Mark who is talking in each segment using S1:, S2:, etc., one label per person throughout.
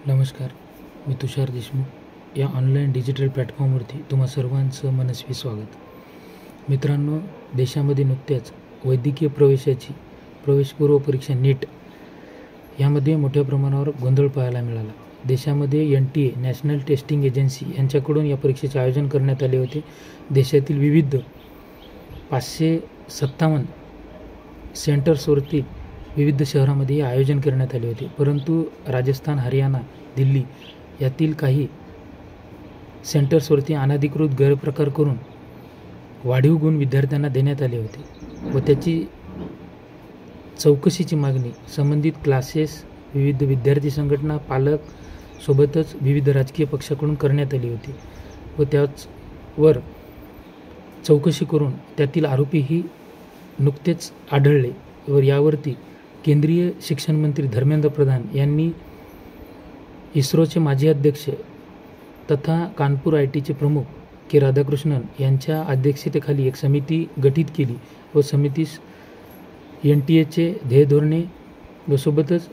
S1: नमस्कार, मी तुषार देशमुख या online digital प्लॅटफॉर्मवरती तुम्हा सर्वांचं मनस्वी स्वागत. मित्रांनो, देशामध्ये नुकत्याच वैद्यकीय प्रवेशाची प्रवेशपूर्व परीक्षा नीट यामध्ये मोठ्या प्रमाणावर गोंधळ पाहायला मिळाला. देशामध्ये NTA नॅशनल टेस्टिंग एजन्सी यांच्याकडून या परीक्षेचे आयोजन करण्यात आले होते. देशातील विविध 557 सेंटर्सवरती विविध शहरामध्ये आयोजन करण्यात आले होते. परंतु राजस्थान, हरियाणा, दिल्ली यातील काही सेंटर्सवरती अनधिकृत गैरप्रकार करून वाढीव गुण विद्यार्थ्यांना देण्यात आले होते व त्याची चौकशीची मागणी संबंधित क्लासेस, विविध विद्यार्थी संघटना, पालक सोबतच विविध राजकीय पक्षाकडून करण्यात आली होती व त्याचवर चौकशी करून त्यातील आरोपीही नुकतेच आढळले व यावरती केंद्रीय शिक्षण मंत्री धर्मेंद्र प्रधान यांनी इस्रोचे माजी अध्यक्ष तथा कानपूर IITचे प्रमुख के राधाकृष्णन यांच्या अध्यक्षतेखाली एक समिती गठीत केली व समितीस NTAचे ध्येयधोरणे व सोबतच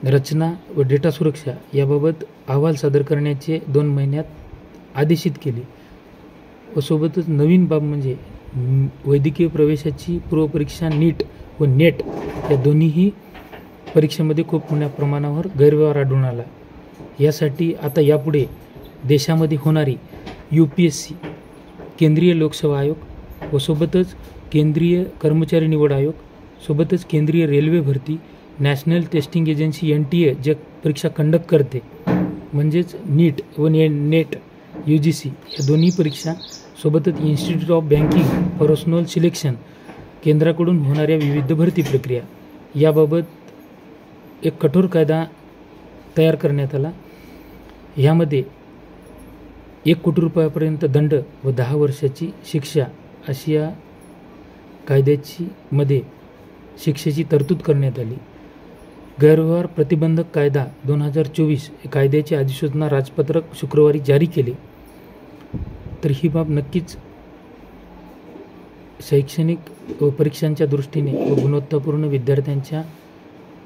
S1: रचना व डेटा सुरक्षा याबाबत अहवाल सादर करण्याचे 2 महिन्यात आदेशित केले व सोबतच नवीन बाब म्हणजे वैद्यकीय प्रवेशाची पूर्वपरीक्षा नीट व नेट या दोन्हीही परीक्षेमध्ये खूप मोठ्या प्रमाणावर गैरव्यवहार आढळून आला. यासाठी आता यापुढे देशामध्ये होणारी UPSC, केंद्रीय लोकसेवा आयोग व सोबतच केंद्रीय कर्मचारी निवड आयोग, सोबतच केंद्रीय रेल्वे भरती, नॅशनल टेस्टिंग एजन्सी NTA जे परीक्षा कंडक्ट करते म्हणजेच नीट व नेट UGC या दोन्ही परीक्षा, सोबतच institute of banking personal selection केंद्राकडून होणाऱ्या विविध भरती प्रक्रिया याबाबत एक कठोर कायदा तयार करण्यात आला. यामध्ये 1 कोटी रुपयापर्यंत दंड व 10 वर्षाची शिक्षा अशी या कायद्याची मध्ये शिक्षेची तरतूद करण्यात आली. गैरव्यवहार प्रतिबंधक कायदा 2024 कायद्याची अधिसूचना राजपत्रक शुक्रवारी जारी केले. तर ही बाब नक्कीच शैक्षणिक व परीक्षांच्या दृष्टीने व गुणवत्तापूर्ण विद्यार्थ्यांच्या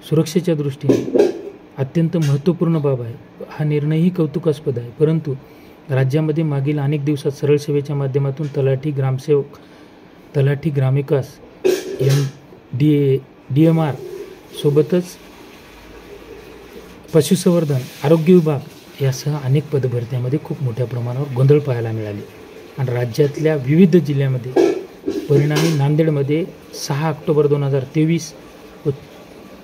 S1: सुरक्षेच्या दृष्टीने अत्यंत महत्त्वपूर्ण बाब आहे. हा निर्णयही कौतुकास्पद आहे. परंतु राज्यामध्ये मागील अनेक दिवसात सरळ सेवेच्या माध्यमातून तलाठी, ग्रामसेवक, तलाठी, ग्रामविकास, DMR सोबतच पशुसंवर्धन, आरोग्य विभाग यासह अनेक पदभरत्यामध्ये खूप मोठ्या प्रमाणावर गोंधळ पाहायला मिळाले आणि राज्यातल्या विविध जिल्ह्यामध्ये परिणामी नांदेडमध्ये 6 ऑक्टोबर 2023 व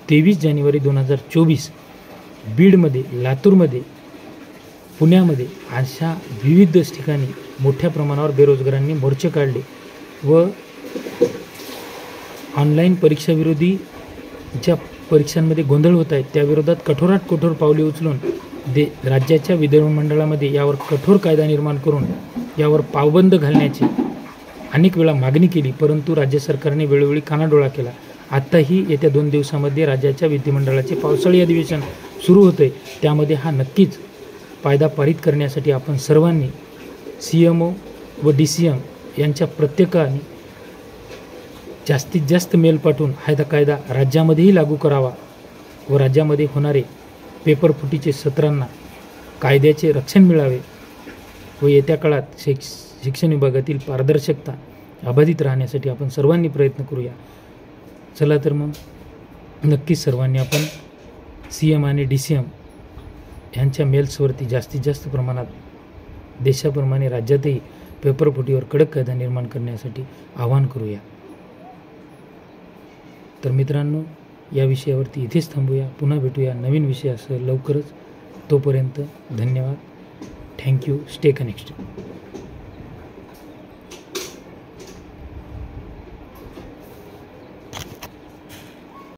S1: 23 जानेवारी 2024, बीडमध्ये, लातूरमध्ये, पुण्यामध्ये अशा विविध ठिकाणी मोठ्या प्रमाणावर बेरोजगारांनी मोर्चे काढले व ऑनलाईन परीक्षाविरोधी ज्या परीक्षांमध्ये गोंधळ होत आहेत त्याविरोधात कठोरात कठोर पावले उचलून राज्याच्या विधिमंडळामध्ये यावर कठोर कायदा निर्माण करून यावर पाबंद घालण्याची अनेक वेळा मागणी केली. परंतु राज्य सरकारने वेळोवेळी कानाडोळा केला. आत्ताही येत्या 2 दिवसामध्ये राज्याच्या विधिमंडळाचे पावसाळी अधिवेशन सुरू होते. त्यामध्ये हा नक्कीच कायदा पारित करण्यासाठी आपण सर्वांनी CMO व DCM यांच्या प्रत्येकाने जास्तीत जास्त मेल पाठवून हा कायदा राज्यामध्येही लागू करावा व राज्यामध्ये होणारे पेपरफुटीचे सत्रांना कायद्याचे रक्षण मिळावे व येत्या काळात शिक्षण विभागातील पारदर्शकता अबाधित राहण्यासाठी आपण सर्वांनी प्रयत्न करूया. चला तर मग नक्कीच सर्वांनी आपण CM आणि DCM यांच्या मेल्सवरती जास्तीत जास्त प्रमाणात देशाप्रमाणे राज्यातही पेपरफुटीवर कडक कायदा निर्माण करण्यासाठी आवाहन करूया. तर मित्रांनो, या विषयावरती इथेच थांबूया. पुन्हा भेटूया नवीन विषयासह लवकरच. तोपर्यंत धन्यवाद. थँक्यू. Stay connected.